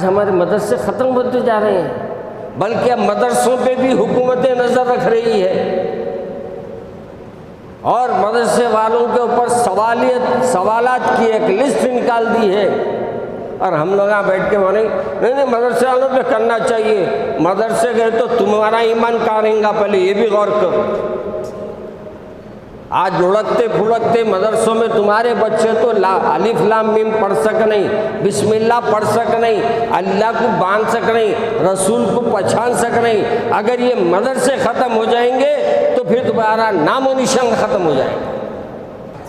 آج ہمارے مدرسے ختم ہوتے جا رہے ہیں، بلکہ اب مدرسوں پہ بھی حکومت نظر رکھ رہی ہے اور مدرسے والوں کے اوپر سوالات کی ایک لسٹ نکال دی ہے، اور ہم لوگ یہاں بیٹھ کے بولیں نہیں مدرسے والوں پہ کرنا چاہیے، مدرسے گئے تو تمہارا ایمان کہاں رہیں گا، پہلے یہ بھی غور کرو۔ آج لڑکتے پھڑکتے مدرسوں میں تمہارے بچے تو الف لام میم پڑھ سک نہیں، بسم اللہ پڑھ سک نہیں، اللہ کو باندھ سک نہیں، رسول کو پہچان سک نہیں۔ اگر یہ مدرسے ختم ہو جائیں گے تو پھر تمہارا نام و نشان ختم ہو جائے گا۔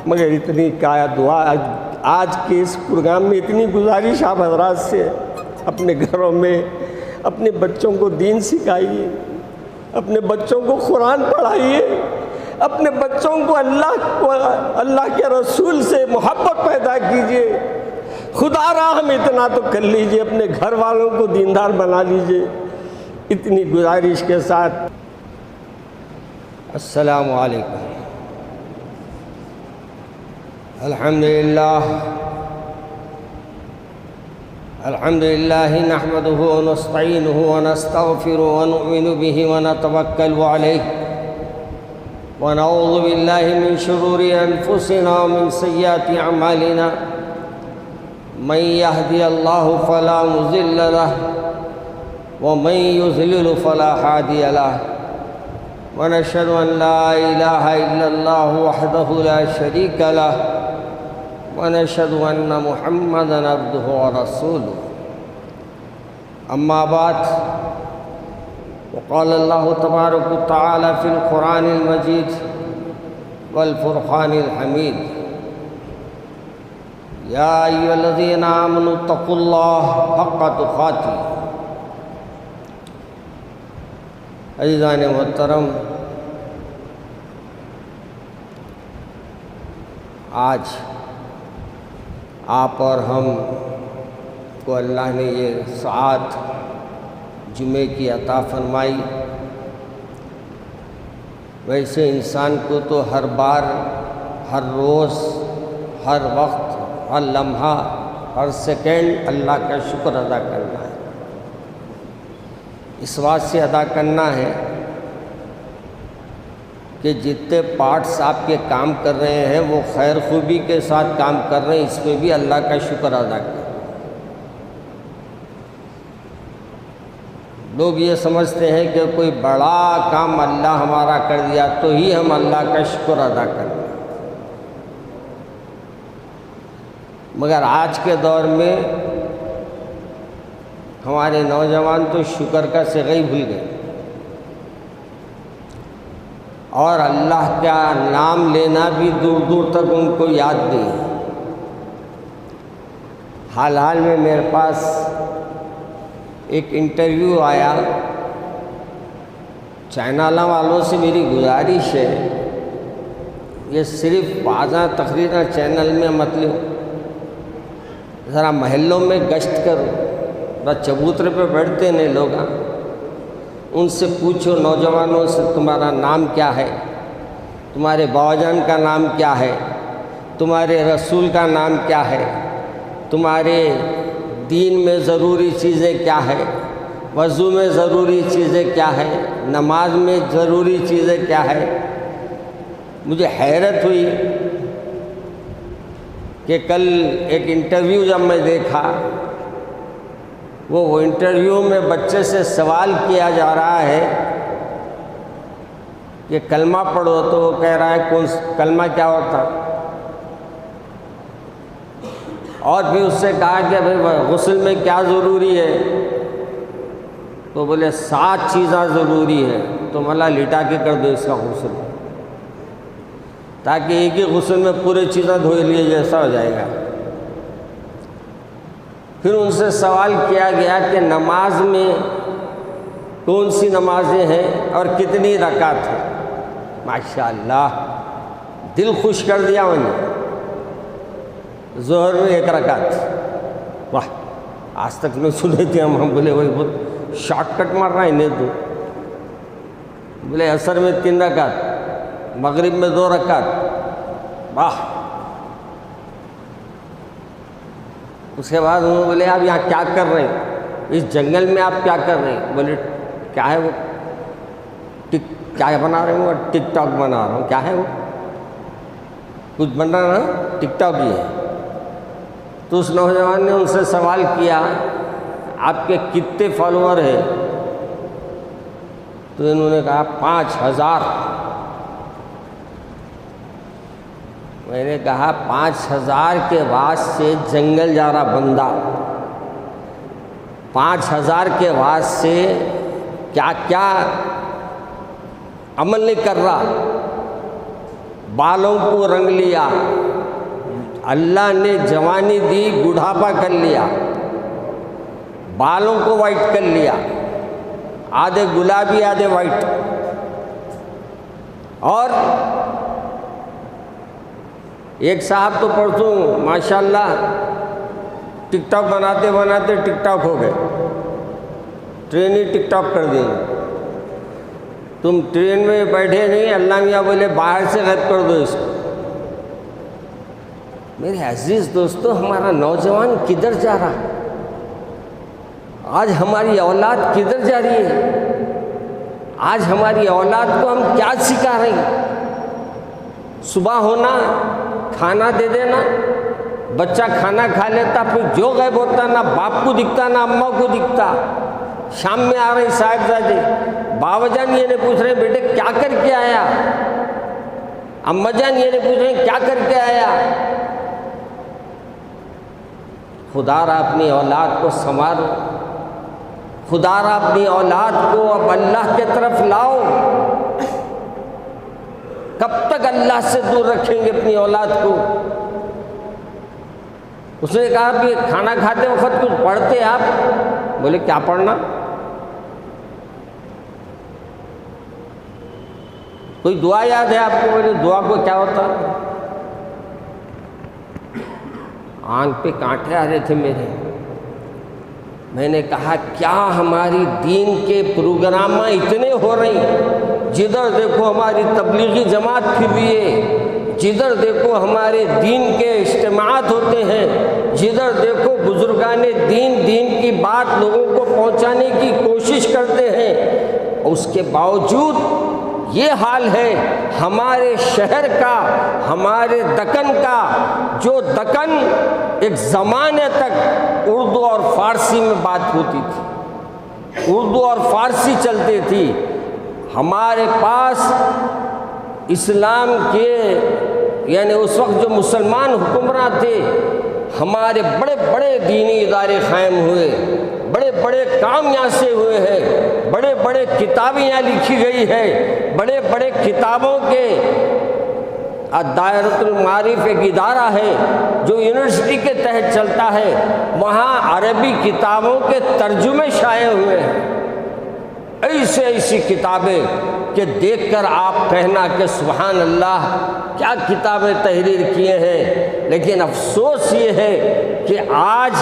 مگر اتنی کیا دعا، آج کے اس پروگرام میں اتنی گزارش آپ حضرات سے، اپنے گھروں میں اپنے بچوں کو دین سکھائیے، اپنے بچوں کو قرآن پڑھائیے، اپنے بچوں کو اللہ کے رسول سے محبت پیدا کیجیے۔ خدا را ہم اتنا تو کر لیجیے، اپنے گھر والوں کو دیندار بنا لیجیے۔ اتنی گزارش کے ساتھ السلام علیکم۔ الحمدللہ نحمده ونستعینه ونستغفره ونؤمن به ونتوکل علیہ ونعوذ باللہ من شرور انفسنا ومن سیئات اعمالنا، من یهدی اللہ فلا مضل له ومن یضلل فلا ہادی له، ونشهد ان لا الہ الا اللہ وحدہ لا شریک له، ونشهد ان محمدا عبدہ ورسولہ۔ اما بعد، وقال اللہ تبارک وتعالی فی القرآن المجید والفرقان الحمید، یا ایھا الذین آمنوا اتقوا اللہ حق تقاتہ۔ عزیزان محترم، آج آپ اور ہم کو اللہ نے یہ سعادت جمعے کی عطا فرمائی۔ ویسے انسان کو تو ہر بار، ہر روز، ہر وقت، ہر لمحہ، ہر سیکنڈ اللہ کا شکر ادا کرنا ہے۔ اس بات سے ادا کرنا ہے کہ جتنے پارٹس آپ کے کام کر رہے ہیں وہ خیر خوبی کے ساتھ کام کر رہے ہیں، اس پہ بھی اللہ کا شکر ادا کریں۔ لوگ یہ سمجھتے ہیں کہ کوئی بڑا کام اللہ ہمارا کر دیا تو ہی ہم اللہ کا شکر ادا کریں، مگر آج کے دور میں ہمارے نوجوان تو شکر کا صیغہ ہی بھول گئے، اور اللہ کا نام لینا بھی دور دور تک ان کو یاد نہیں ہے۔ حال میں میرے پاس ایک انٹرویو آیا، چینل والوں سے میری گزارش ہے یہ صرف بعضاں تقریریں چینل میں مطلب ذرا محلوں میں گشت کرو، ذرا چبوترے پہ بیٹھتے ہیں لوگ، ان سے پوچھو نوجوانوں سے تمہارا نام کیا ہے، تمہارے باوجان کا نام کیا ہے، تمہارے رسول کا نام کیا ہے، تمہارے دین میں ضروری چیزیں کیا ہے، وضو میں ضروری چیزیں کیا ہے، نماز میں ضروری چیزیں کیا ہے۔ مجھے حیرت ہوئی کہ کل ایک انٹرویو جب میں دیکھا، وہ انٹرویو میں بچے سے سوال کیا جا رہا ہے کہ کلمہ پڑھو، تو وہ کہہ رہا ہے کون کلمہ کیا ہوتا، اور پھر اس سے کہا کہ بھئی غسل میں کیا ضروری ہے، تو بولے 7 چیزیں ضروری ہے، تو ملا لٹا کے کر دو اس کا غسل، تاکہ ایک ہی غسل میں پورے چیزیں دھوئے لیے جیسا ہو جائے گا۔ پھر ان سے سوال کیا گیا کہ نماز میں کون سی نمازیں ہیں اور کتنی رکعت ہیں۔ ماشاءاللہ دل خوش کر دیا انہیں۔ ظہر میں 1 رکعت، واہ آج تک نہیں سنے تھے ہم بولے وہی بہت شارٹ کٹ مار رہا ہے انہیں تو۔ بولے عصر میں 3 رکعت، مغرب میں 2 رکعت، واہ۔ اس کے بعد انہوں نے بولے آپ یہاں کیا کر رہے ہیں؟ اس جنگل میں آپ کیا کر رہے ہیں؟ بولے کیا ہے وہ کیا بنا رہے ہوں؟ ٹک ٹاک بنا رہا ہوں۔ کیا ہے وہ؟ کچھ بنا رہا، ٹک ٹاک ہی ہے۔ تو اس نوجوان نے ان سے سوال کیا آپ کے کتنے فالوور ہیں؟ تو انہوں نے کہا 5000۔ میں نے کہا 5000 کے بعد سے جنگل جا رہا بندہ، 5000 کے بعد سے کیا کیا عمل نہیں کر رہا؟ بالوں کو رنگ لیا، اللہ نے جوانی دی، بڑھاپا کر لیا، بالوں کو وائٹ کر لیا، آدھے گلابی آدھے وائٹ، اور ایک صاحب تو پرسوں ماشاءاللہ ٹک ٹاک بناتے بناتے ٹک ٹاک ہو گئے، ٹرین ہی ٹک ٹاک کر دیں۔ تم ٹرین میں بیٹھے نہیں، اللہ میاں بولے باہر سے غائب کر دو اس کو۔ میرے عزیز دوستو، ہمارا نوجوان کدھر جا رہا؟ آج ہماری اولاد کدھر جا رہی ہے؟ آج ہماری اولاد کو ہم کیا سکھا رہے ہیں؟ صبح ہونا کھانا دے دینا، بچہ کھانا کھا لیتا، پھر جو غائب ہوتا نہ باپ کو دکھتا نہ اماں کو دکھتا۔ شام میں آ رہے صاحبزادے، بابا جان یہ نہیں پوچھ رہے بیٹے کیا کر کے آیا، اماں جان یہ نہیں پوچھ رہے کیا کر کے آیا۔ خدا را اپنی اولاد کو سنوارو، خدا را اپنی اولاد کو اب اللہ کے طرف لاؤ۔ کب تک اللہ سے دور رکھیں گے اپنی اولاد کو؟ اس نے کہا کہ کھانا کھاتے وقت کچھ پڑھتے آپ؟ بولے کیا پڑھنا؟ کوئی دعا یاد ہے آپ کو؟ بولے دعا کو کیا ہوتا؟ آنکھ پہ کانٹے آ رہے تھے میرے۔ میں نے کہا کیا ہماری دین کے پروگرام اتنے ہو رہے ہیں، جدھر دیکھو ہماری تبلیغی جماعت پھر رہی ہے، جدھر دیکھو ہمارے دین کے اجتماعات ہوتے ہیں، جدھر دیکھو بزرگان دین کی بات لوگوں کو پہنچانے کی کوشش کرتے ہیں، اس کے باوجود یہ حال ہے ہمارے شہر کا، ہمارے دکن کا، جو دکن ایک زمانے تک اردو اور فارسی میں بات ہوتی تھی، اردو اور فارسی چلتی تھی، ہمارے پاس اسلام کے یعنی اس وقت جو مسلمان حکمراں تھے، ہمارے بڑے بڑے دینی ادارے قائم ہوئے، بڑے بڑے کام یہاں سے ہوئے ہیں، بڑے بڑے کتابیں یہاں لکھی گئی ہے، بڑے بڑے کتابوں کے دائرۃ المعارف ایک ادارہ ہے جو یونیورسٹی کے تحت چلتا ہے، وہاں عربی کتابوں کے ترجمے شائع ہوئے ہیں، ایسی کتابیں کہ دیکھ کر آپ کہنا کہ سبحان اللہ کیا کتابیں تحریر کیے ہیں۔ لیکن افسوس یہ ہے کہ آج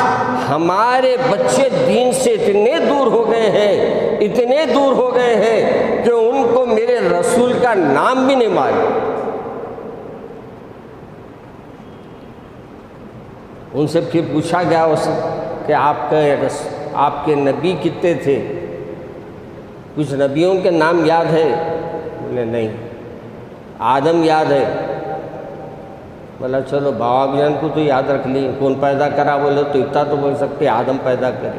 ہمارے بچے دین سے اتنے دور ہو گئے ہیں، اتنے دور ہو گئے ہیں کہ ان کو میرے رسول کا نام بھی نہیں معلوم۔ ان سے پھر پوچھا گیا کہ آپ کے نبی کتنے تھے؟ کچھ نبیوں کے نام یاد ہے؟ بولے نہیں۔ آدم یاد ہے؟ بولا چلو بابا جان کو تو یاد رکھ لی، کون پیدا کرا؟ بولے تو اتنا تو بول سکتے آدم پیدا کرے۔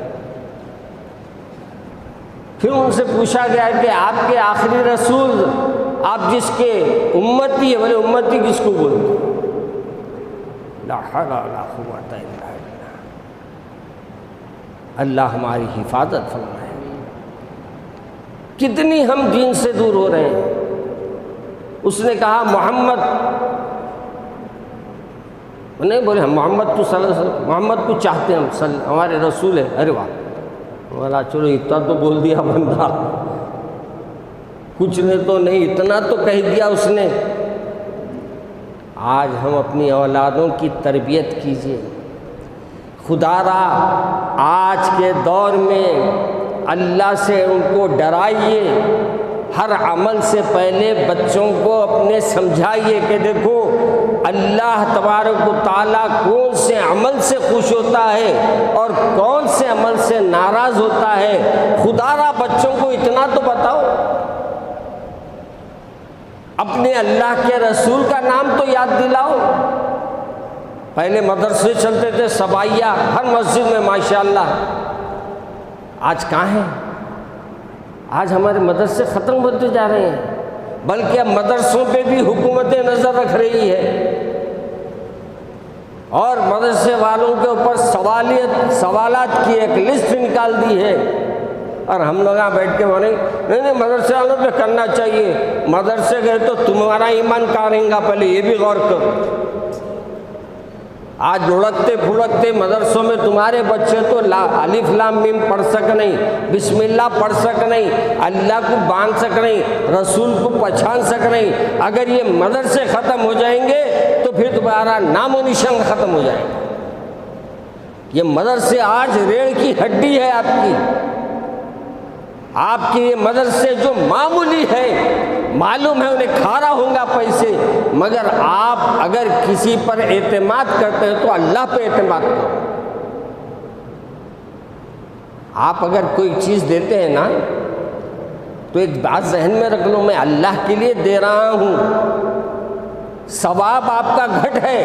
پھر ان سے پوچھا گیا کہ آپ کے آخری رسول، آپ جس کے امتی ہے، بولے امتی کس کو بولتے؟ لا حول ولا قوت الا باللہ۔ اللہ ہماری حفاظت فرمائے۔ کتنی ہم دین سے دور ہو رہے ہیں۔ اس نے کہا محمد، نہیں بولے ہم محمد کو صلی اللہ علیہ وسلم، محمد کو چاہتے ہیں ہم، ہمارے رسول ہے۔ ارے واہ، بولا چلو اتنا تو بول دیا بندہ، کچھ نے تو نہیں، اتنا تو کہہ دیا اس نے۔ آج ہم اپنی اولادوں کی تربیت کیجیے، خدا را آج کے دور میں اللہ سے ان کو ڈرائیے، ہر عمل سے پہلے بچوں کو اپنے سمجھائیے کہ دیکھو اللہ تبارک و تعالیٰ کون سے عمل سے خوش ہوتا ہے اور کون سے عمل سے ناراض ہوتا ہے، خدا را بچوں کو اتنا تو بتاؤ، اپنے اللہ کے رسول کا نام تو یاد دلاؤ۔ پہلے مدرسے چلتے تھے سبائیہ ہر مسجد میں ماشاءاللہ، آج کہاں ہیں؟ آج ہمارے مدرسے ختم ہوتے جا رہے ہیں، بلکہ اب مدرسوں پہ بھی حکومتیں نظر رکھ رہی ہے اور مدرسے والوں کے اوپر سوالات کی ایک لسٹ نکال دی ہے، اور ہم لوگ یہاں بیٹھ کے بولیں نہیں مدرسے والوں پہ کرنا چاہیے، مدرسے گئے تو تمہارا ایمان کہاں رہیں گا، پہلے یہ بھی غور کرو۔ آج لڑکتے پھڑکتے مدرسوں میں تمہارے بچے تو الف لام میم پڑھ سک نہیں، بسم اللہ پڑھ سک نہیں، اللہ کو باندھ سک نہیں، رسول کو پہچان سک نہیں۔ اگر یہ مدرسے ختم ہو جائیں گے تو پھر تمہارا نام و نشان ختم ہو جائے گا۔ یہ مدرسے آج ریڑھ کی ہڈی ہے آپ کی یہ مدرسے جو معمولی ہے، معلوم ہے انہیں کھا رہا ہوں گا پیسے، مگر آپ اگر کسی پر اعتماد کرتے ہیں تو اللہ پہ اعتماد کرو۔ آپ اگر کوئی چیز دیتے ہیں نا تو ایک بات ذہن میں رکھ لو، میں اللہ کے لیے دے رہا ہوں، ثواب آپ کا گھٹ ہے،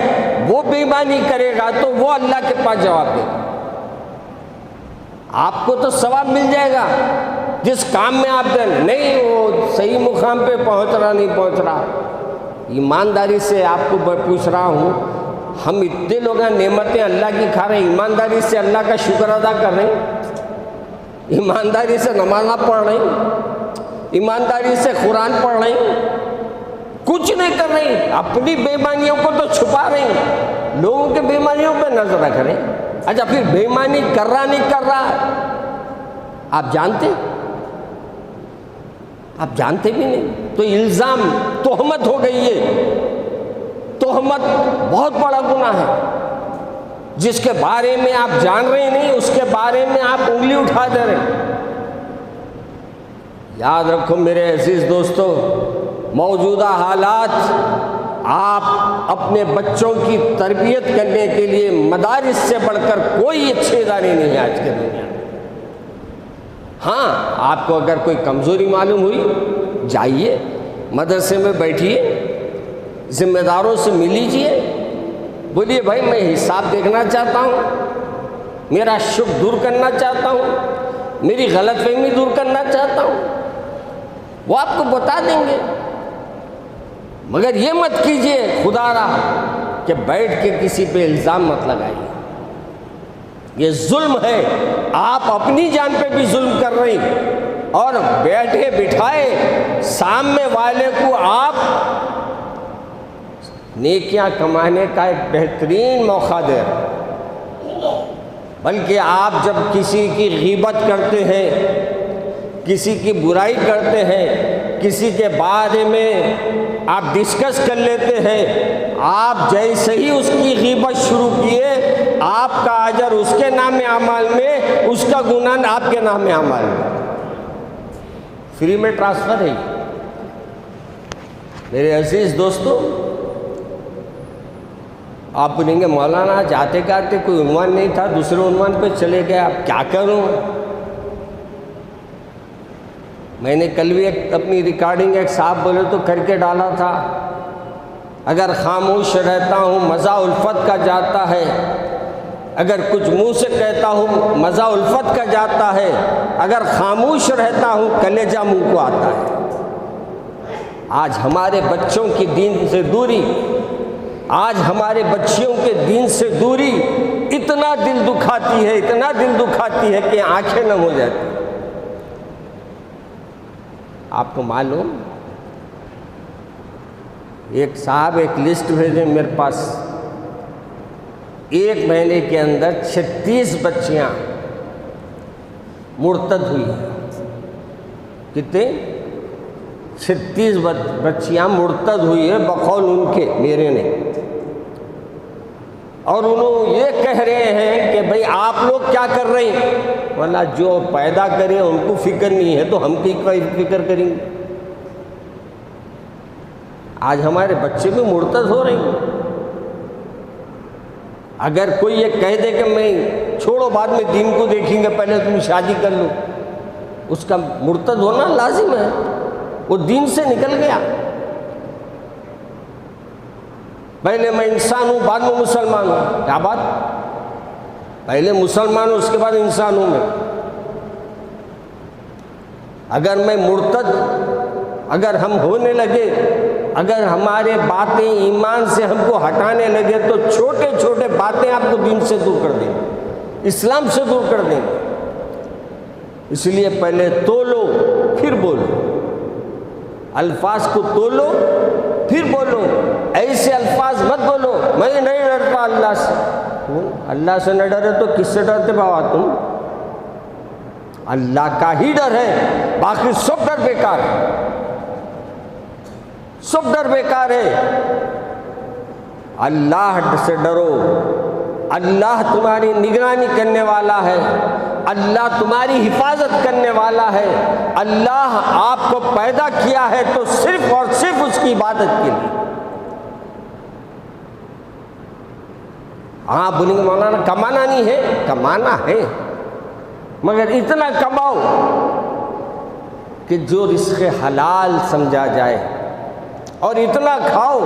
وہ بے ایمانی کرے گا تو وہ اللہ کے پاس جواب دے گا۔ آپ کو تو ثواب مل جائے گا جس کام میں آپ دیں، نہیں وہ صحیح مقام پہ پہنچ رہا نہیں پہنچ رہا۔ ایمانداری سے آپ کو پوچھ رہا ہوں، ہم اتنے لوگ ہیں نعمتیں اللہ کی کھا رہے ہیں، ایمانداری سے اللہ کا شکر ادا کر رہے ہیں، ایمانداری سے نمازاں پڑھ رہے ہیں، ایمانداری سے قرآن پڑھ رہے ہیں، کچھ نہیں کر رہے ہیں، اپنی بے ایمانیوں کو تو چھپا رہے ہیں، لوگوں کے بے ایمانیوں پہ نظر رکھ رہے ہیں۔ اچھا پھر بے ایمانی کر رہا نہیں کر رہا آپ جانتے بھی نہیں، تو الزام تہمت ہو گئی ہے۔ تہمت بہت بڑا گناہ ہے، جس کے بارے میں آپ جان رہے نہیں اس کے بارے میں آپ انگلی اٹھا دے رہے ہیں۔ یاد رکھو میرے عزیز دوستو، موجودہ حالات آپ اپنے بچوں کی تربیت کرنے کے لیے مدارس سے بڑھ کر کوئی اچھے ادارے نہیں ہے آج کے دنیا میں۔ ہاں آپ کو اگر کوئی کمزوری معلوم ہوئی، جائیے مدرسے میں بیٹھیے، ذمہ داروں سے مل لیجیے، بولیے بھائی میں حساب دیکھنا چاہتا ہوں، میرا شک دور کرنا چاہتا ہوں، میری غلط فہمی دور کرنا چاہتا ہوں، وہ آپ کو بتا دیں گے۔ مگر یہ مت کیجئے خدا را کہ بیٹھ کے کسی پہ الزام مت لگائیے، یہ ظلم ہے، آپ اپنی جان پہ بھی ظلم کر رہی، اور بیٹھے بٹھائے سامنے والے کو آپ نیکیاں کمانے کا ایک بہترین موقع دے رہے، بلکہ آپ جب کسی کی غیبت کرتے ہیں، کسی کی برائی کرتے ہیں، کسی کے بارے میں آپ ڈسکس کر لیتے ہیں، آپ جیسے ہی اس کی غیبت شروع کیے، آپ کا اجر اس کے نام اعمال میں، اس کا گناہ آپ کے نام اعمال میں، فری میں ٹرانسفر ہے۔ میرے عزیز دوستو، آپ بولیں گے مولانا جاتے جاتے کوئی عنوان نہیں تھا، دوسرے عنوان پہ چلے گئے، آپ کیا کروں؟ میں نے کل بھی اپنی ریکارڈنگ ایک صاحب بولے تو کر کے ڈالا تھا، اگر خاموش رہتا ہوں مزہ الفت کا جاتا ہے، اگر کچھ منہ سے کہتا ہوں مزہ الفت کا جاتا ہے، اگر خاموش رہتا ہوں کلیجہ منہ کو آتا ہے۔ آج ہمارے بچوں کی دین سے دوری، آج ہمارے بچیوں کے دین سے دوری اتنا دل دکھاتی ہے، اتنا دل دکھاتی ہے کہ آنکھیں نم ہو جاتی ہیں۔ آپ کو معلوم، ایک صاحب ایک لسٹ بھیجے میرے پاس، ایک مہینے کے اندر 36 بچیاں مرتد ہوئی ہیں۔ کتنے؟ 36 بچیاں مرتد ہوئی ہے بقول ان کے، میرے نے، اور انہوں یہ کہہ رہے ہیں کہ بھئی آپ لوگ کیا کر رہے ہیں؟ واللہ جو پیدا کرے ان کو فکر نہیں ہے تو ہم کی فکر کریں گے؟ آج ہمارے بچے بھی مرتد ہو رہے ہیں، اگر کوئی یہ کہہ دے کہ میں چھوڑو بعد میں دین کو دیکھیں گے، پہلے تم شادی کر لو، اس کا مرتد ہونا لازم ہے، وہ دین سے نکل گیا۔ پہلے میں انسان ہوں بعد میں مسلمان ہوں، کیا بات؟ پہلے مسلمان ہوں اس کے بعد انسان ہوں میں۔ اگر میں مرتد اگر ہم ہونے لگے، اگر ہمارے باتیں ایمان سے ہم کو ہٹانے لگے تو چھوٹے چھوٹے باتیں آپ کو دین سے دور کر دیں گے، اسلام سے دور کر دیں گے۔ اس لیے پہلے تولو پھر بولو، الفاظ کو تولو پھر بولو، ایسے الفاظ مت بولو میں نہیں ڈرتا اللہ سے۔ اللہ سے نہ ڈرے تو کس سے ڈرتے بابا تم؟ اللہ کا ہی ڈر ہے، باقی سب ڈر بیکار ہے، سب ڈر بیکار ہے۔ اللہ سے ڈرو، اللہ تمہاری نگرانی کرنے والا ہے، اللہ تمہاری حفاظت کرنے والا ہے۔ اللہ آپ کو پیدا کیا ہے تو صرف اور صرف اس کی عبادت کے لیے۔ ہاں بولیں گے مولانا کمانا نہیں ہے، کمانا ہے مگر اتنا کماؤ کہ جو رزق حلال سمجھا جائے، اور اتنا کھاؤ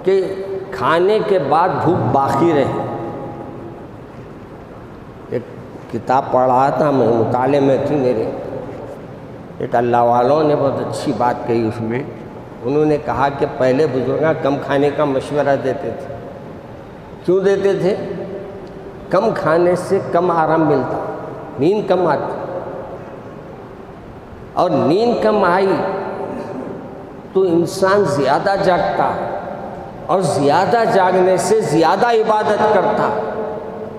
کہ کھانے کے بعد بھوک باقی رہے۔ ایک کتاب پڑھ رہا تھا میں، مطالعے میں تھی میرے، ایک اللہ والوں نے بہت اچھی بات کہی اس میں۔ انہوں نے کہا کہ پہلے بزرگاں کم کھانے کا مشورہ دیتے تھے۔ کیوں دیتے تھے؟ کم کھانے سے کم آرام ملتا، نیند کم آتی، اور نیند کم آئی تو انسان زیادہ جاگتا، اور زیادہ جاگنے سے زیادہ عبادت کرتا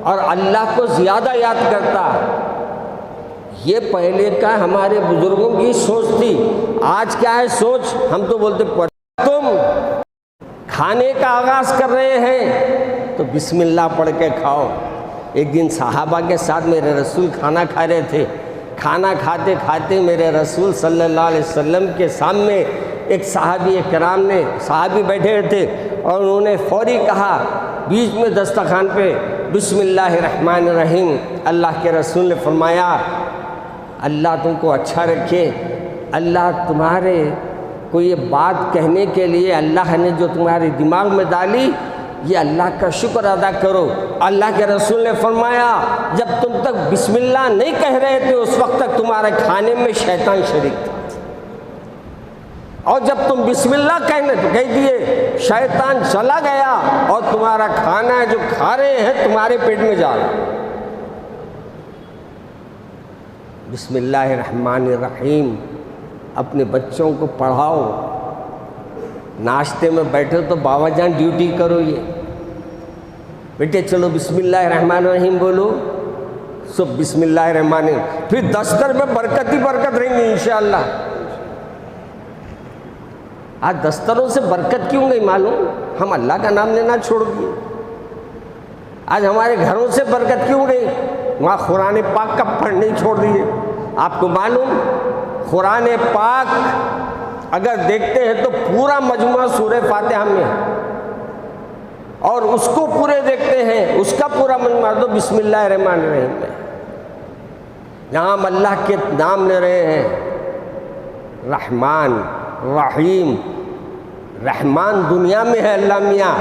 اور اللہ کو زیادہ یاد کرتا۔ یہ پہلے کا ہمارے بزرگوں کی سوچ تھی۔ آج کیا ہے سوچ؟ ہم تو بولتے تم کھانے کا آغاز کر رہے ہیں تو بسم اللہ پڑھ کے کھاؤ۔ ایک دن صحابہ کے ساتھ میرے رسول کھانا کھا رہے تھے، کھانا کھاتے کھاتے میرے رسول صلی اللہ علیہ وسلم کے سامنے ایک صحابی بیٹھے تھے، اور انہوں نے فوری کہا بیچ میں دسترخوان پہ بسم اللہ الرحمن الرحیم۔ اللہ کے رسول نے فرمایا اللہ تم کو اچھا رکھے، اللہ تمہارے کو یہ بات کہنے کے لیے اللہ نے جو تمہارے دماغ میں ڈالی، یہ اللہ کا شکر ادا کرو۔ اللہ کے رسول نے فرمایا جب تم تک بسم اللہ نہیں کہہ رہے تھے اس وقت تک تمہارے کھانے میں شیطان شریک تھا، اور جب تم بسم اللہ کہہ دیے شیطان چلا گیا اور تمہارا کھانا جو کھا رہے ہیں تمہارے پیٹ میں جا رہا۔ بسم اللہ الرحمن الرحیم اپنے بچوں کو پڑھاؤ۔ ناشتے میں بیٹھے تو بابا جان ڈیوٹی کرو، یہ بیٹے چلو بسم اللہ الرحمن الرحیم بولو، سب بسم اللہ الرحمن الرحیم، پھر دستر میں برکت ہی برکت رہیں گی انشاءاللہ۔ آج دستروں سے برکت کیوں گئی معلوم؟ ہم اللہ کا نام لینا چھوڑ دیے۔ آج ہمارے گھروں سے برکت کیوں گئی؟ وہاں قرآن پاک کا پڑھنے چھوڑ دیے۔ آپ کو معلوم قرآن پاک اگر دیکھتے ہیں تو پورا مجموعہ سورہ فاتحہ میں ہے، اور اس کو پورے دیکھتے ہیں اس کا پورا مجموعہ تو بسم اللہ الرحمن الرحیم ہے۔ یہاں ہم اللہ کے نام لے رہے ہیں، رحمان رحیم۔ رحمان دنیا میں ہے اللہ میاں،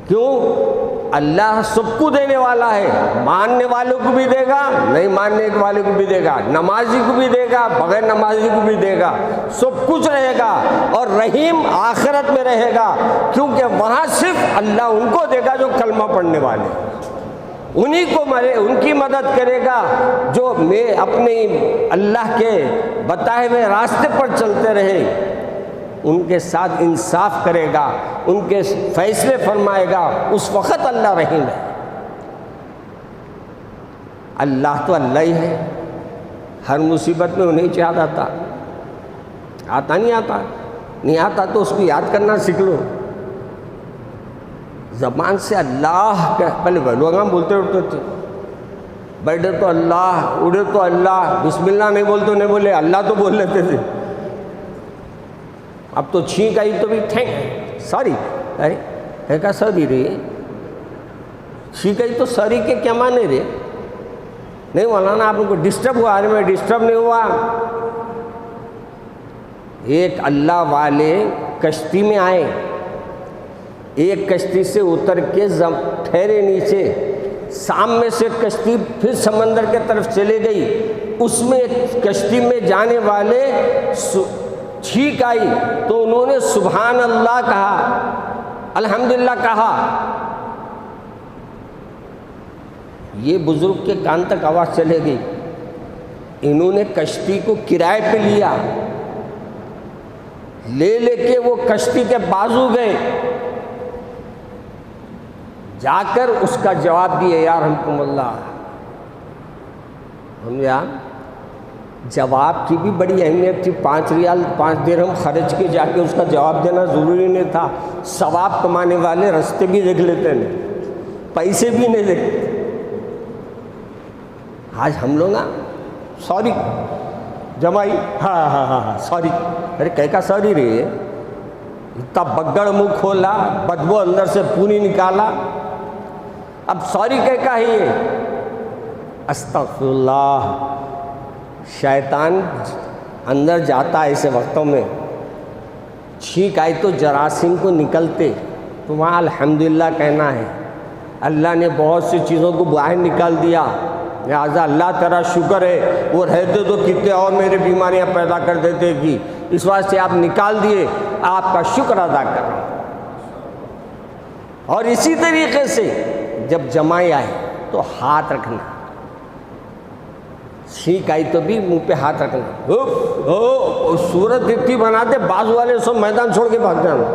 کیوں؟ اللہ سب کو دینے والا ہے، ماننے والوں کو بھی دے گا، نہیں ماننے والے کو بھی دے گا، نمازی کو بھی دے گا، بغیر نمازی کو بھی دے گا، سب کچھ رہے گا۔ اور رحیم آخرت میں رہے گا، کیونکہ وہاں صرف اللہ ان کو دے گا جو کلمہ پڑھنے والے، انہی کو ان کی مدد کرے گا جو میں اپنے اللہ کے بتائے ہوئے راستے پر چلتے رہے، ان کے ساتھ انصاف کرے گا، ان کے فیصلے فرمائے گا، اس وقت اللہ رحیم ہے۔ اللہ تو اللہ ہی ہے، ہر مصیبت میں انہیں یاد آتا نہیں آتا، نہیں آتا تو اس کو یاد کرنا سیکھ لو۔ زبان سے اللہ کا پہلے لوگ ہم بولتے اٹھتے تھے، بیٹھے تو اللہ، اڑے تو اللہ، بسم اللہ نہیں بولتے نہیں بولے اللہ تو بول لیتے تھے۔ اب تو چھینک آئی تو بھی تھینک سوری، ارے ہے کا سری رے ٹھیک ہے تو سری کے کیا مانے رے؟ نہیں مولانا آپ ان کو ڈسٹرب ہوا؟ ارے میں ڈسٹرب نہیں ہوا. ایک اللہ والے کشتی میں آئے, ایک کشتی سے اتر کے ٹھہرے نیچے, شام میں سے کشتی پھر سمندر کے طرف چلے گئی, اس میں کشتی میں جانے والے چھینک آئی تو انہوں نے سبحان اللہ کہا, الحمدللہ کہا. یہ بزرگ کے کان تک آواز چلے گئی. انہوں نے کشتی کو کرائے پہ لیا, لے کے وہ کشتی کے بازو گئے, جا کر اس کا جواب دیے, یا رحمکم اللہ. ہم یار جواب کی بھی بڑی اہمیت تھی. 5 ریال 5 درہم خرچ کے جا کے اس کا جواب دینا ضروری نہیں تھا. ثواب کمانے والے رستے بھی دیکھ لیتے ہیں, پیسے بھی نہیں دیکھتے. آج ہم لوگ نا سوری جمائی, ہاں سوری. ارے کہہ کا سوری رہی ہے؟ اتنا بگڑ منہ کھولا, بدبو اندر سے پوری نکالا, اب سوری کہہ کا ہی ہے. استغفر اللہ. شیطان اندر جاتا ہے ایسے وقتوں میں, چھینک آئی تو جراثیم کو نکلتے تو وہاں الحمدللہ کہنا ہے. اللہ نے بہت سی چیزوں کو باہر نکال دیا, لہٰذا اللہ تیرا شکر ہے, وہ رہتے تو کتنے اور میرے بیماریاں پیدا کر دیتے کہ اس واسطے آپ نکال دیے, آپ کا شکر ادا کرو. اور اسی طریقے سے جب جمائی آئے تو ہاتھ رکھنا, چھینک آئی تو بھی منہ پہ ہاتھ رکھنا. صورت اتنی بناتے بازو والے سب میدان چھوڑ کے بھاگ جانا,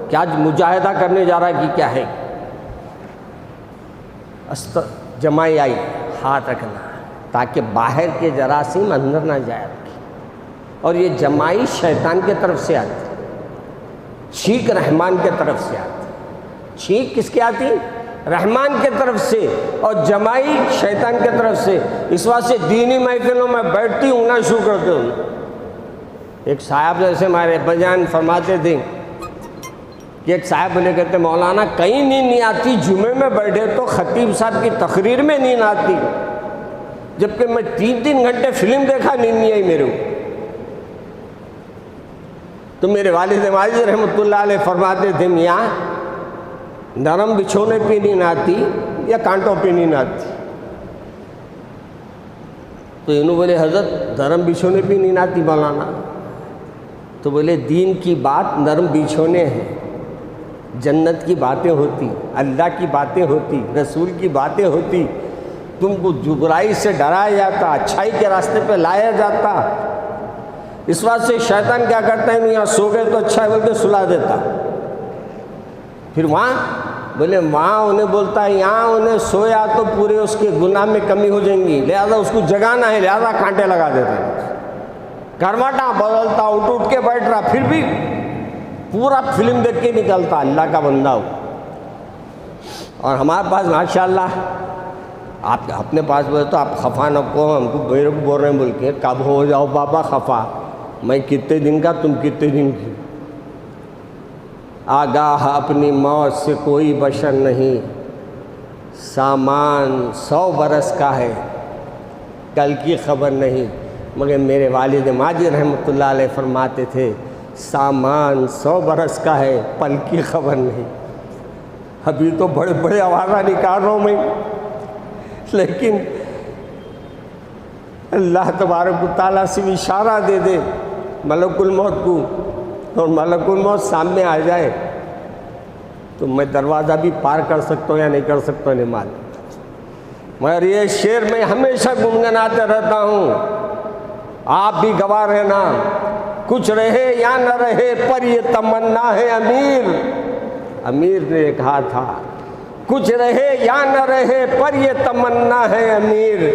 کیا مجاہدہ کرنے جا رہا ہے کہ کیا ہے. جمائی آئی, ہاتھ رکھنا تاکہ باہر کے جراثیم اندر نہ جائے. اور یہ جمائی شیطان کے طرف سے آتی, چھینک رحمان کے طرف سے آتی. چھینک کس کی آتی؟ رحمان کے طرف سے, اور جمائی شیطان کے طرف سے. اس واسطے دینی محفلوں میں بیٹھتی ہوں نہ شروع کرتے ہوں. ایک صاحب جیسے ہمارے اباجان فرماتے تھے کہ ایک صاحب بولے کہتے مولانا کہیں نیند نہیں آتی, جمعے میں بیٹھے تو خطیب صاحب کی تقریر میں نیند آتی, جبکہ میں 3 گھنٹے فلم دیکھا نیند نہیں آئی میرے کو. تو میرے والد ماجد رحمۃ اللہ علیہ فرماتے تھے میاں نرم بچھونے پہ نیند آتی یا کانٹوں پہ نیند آتی؟ تو انہوں بولے حضرت نرم بچھونے پہ نیند آتی مولانا. تو بولے دین کی بات نرم بچھونے ہیں, جنت کی باتیں ہوتی, اللہ کی باتیں ہوتی, رسول کی باتیں ہوتی, تم کو برائی سے ڈرایا جاتا, اچھائی کے راستے پہ لایا جاتا. اس واسطے شیطان کیا کرتا ہے, یہاں سو گئے تو اچھا ہے بول کے سلا دیتا. پھر وہاں بولے وہاں انہیں بولتا ہے یہاں انہیں سویا تو پورے اس کے گناہ میں کمی ہو جائیں گی, لہذا اس کو جگانا ہے, لہذا کانٹے لگا دیتے ہیں. گھرماٹا بدلتا, اٹھ کے بیٹھ رہا, پھر بھی پورا فلم دیکھ کے نکلتا, اللہ کا بندہ ہو. اور ہمارے پاس ماشاءاللہ, آپ اپنے پاس بولے تو آپ خفا نہ کو, ہم کو میرے کو بول رہے ہیں بول کے کب ہو جاؤ بابا خفا, میں کتنے دن کا تم کتنے دن کی. آگاہ اپنی موت سے کوئی بشر نہیں, سامان 100 برس کا ہے کل کی خبر نہیں. مگر میرے والد ماجد رحمۃ اللہ علیہ فرماتے تھے سامان 100 برس کا ہے پل کی خبر نہیں. ابھی تو بڑے بڑے آوازہ نکال رہا ہوں میں, لیکن اللہ تبارک و تعالیٰ سے اشارہ دے دے ملک الموت کو, اور ملک الموت سامنے آ جائے تو میں دروازہ بھی پار کر سکتا ہوں یا نہیں کر سکتا نہیں معلوم. مگر یہ شعر میں ہمیشہ گنگناتے رہتا ہوں, آپ بھی گواہ رہنا. کچھ رہے یا نہ رہے پر یہ تمنا ہے امیر. امیر نے کہا تھا کچھ رہے یا نہ رہے پر یہ تمنا ہے امیر,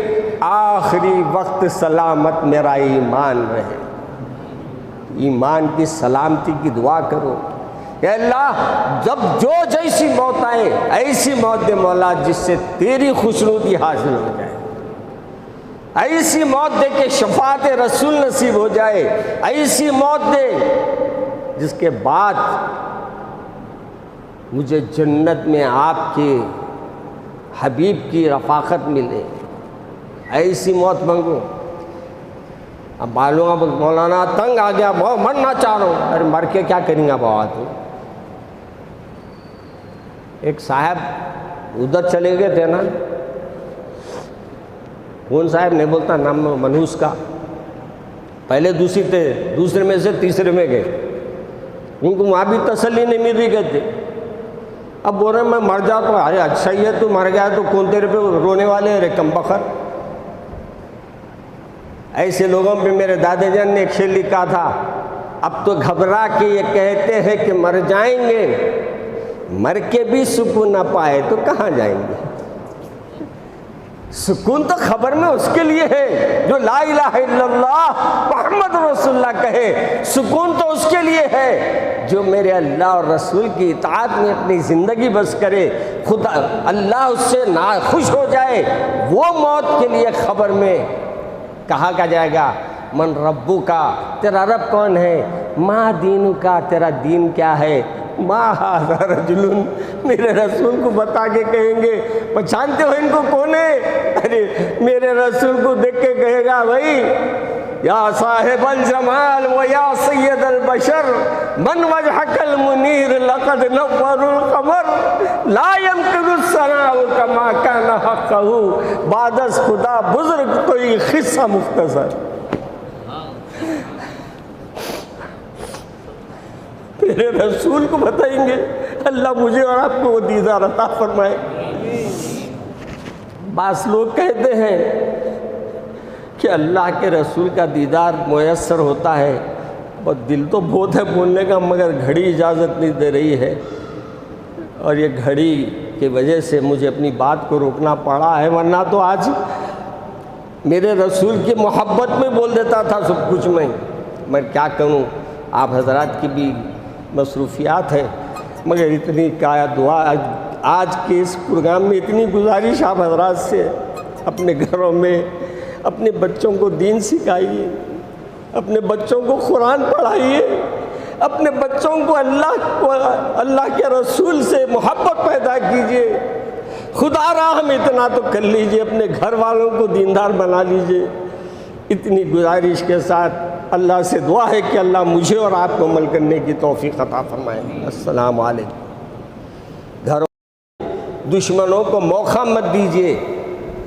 آخری وقت سلامت میرا ایمان رہے. ایمان کی سلامتی کی دعا کرو کہ اللہ جب جو جیسی موت آئے ایسی موت دے مولا جس سے تیری خوشنودی حاصل ہو جائے, ایسی موت دے کہ شفاعت رسول نصیب ہو جائے, ایسی موت دے جس کے بعد مجھے جنت میں آپ کے حبیب کی رفاقت ملے، ایسی موت مانگو۔ اب معلوم اب مولانا تنگ آ گیا، بہت مرنا چاہ رہا ہوں۔ ارے مر کے کیا کریں گا بابا تو؟ ایک صاحب ادھر چلے گئے تھے نا، کون صاحب نہیں بولتا نام منوس کا، پہلے دوسری تھے، دوسرے میں سے تیسرے میں گئے، ان کو وہاں بھی تسلی نہیں مل رہی کہتے۔ اب بول رہے میں مر جاتا ہوں۔ ارے اچھا ہی ہے تو مر گیا تو کون تیرے پہ رونے والے؟ ارے کم بخت۔ ایسے لوگوں پہ میرے دادا جان نے ایک شعر لکھا تھا، اب تو گھبرا کے یہ کہتے ہیں کہ مر جائیں گے، مر کے بھی سکون نہ پائے تو کہاں جائیں گے۔ سکون تو خبر میں اس کے لیے ہے جو لا الہ الا اللہ محمد رسول اللہ کہے، سکون تو اس کے لیے ہے جو میرے اللہ اور رسول کی اطاعت میں اپنی زندگی بس کرے، خدا اللہ اس سے ناخوش ہو جائے، وہ موت کے لیے خبر میں کہا جائے گا من ربو کا، تیرا رب کون ہے، ما دینو کا، تیرا دین کیا ہے، ما ھذا رجل، میرے رسول کو بتا کے کہیں گے پہچانتے ہو ان کو کون ہے؟ ارے میرے رسول کو دیکھ کے کہے گا بھائی یا صاحب الجمال و یا سید البشر من وجہک المنیر لقد نور القمر لا يمکن الثناء کما کان حقہ، بعد از خدا بزرگ تو یہ قصہ مختصر۔ میرے رسول کو بتائیں گے، اللہ مجھے اور آپ کو وہ دیدار عطا فرمائے۔ بعض لوگ کہتے ہیں کہ اللہ کے رسول کا دیدار میسر ہوتا ہے، اور دل تو بہت ہے بولنے کا مگر گھڑی اجازت نہیں دے رہی ہے، اور یہ گھڑی کی وجہ سے مجھے اپنی بات کو روکنا پڑا ہے، ورنہ تو آج میرے رسول کی محبت میں بول دیتا تھا سب کچھ میں کیا کروں، آپ حضرات کی بھی مصروفیات ہے، مگر اتنی کیا دعا آج کے اس پروگرام میں اتنی گزارش آپ حضرات سے، اپنے گھروں میں اپنے بچوں کو دین سکھائیے، اپنے بچوں کو قرآن پڑھائیے، اپنے بچوں کو اللہ کے رسول سے محبت پیدا کیجیے، خدا را ہم اتنا تو کر لیجیے، اپنے گھر والوں کو دیندار بنا لیجیے۔ اتنی گزارش کے ساتھ اللہ سے دعا ہے کہ اللہ مجھے اور آپ کو عمل کرنے کی توفیق عطا فرمائے۔ السلام علیکم۔ گھروں دشمنوں کو موقع مت دیجیے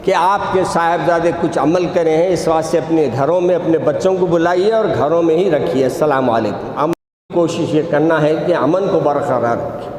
کہ آپ کے صاحبزادے کچھ عمل کرے ہیں، اس واسطے اپنے گھروں میں اپنے بچوں کو بلائیے اور گھروں میں ہی رکھیے۔ السلام علیکم۔ امن کی کوشش یہ کرنا ہے کہ امن کو برقرار رکھیں۔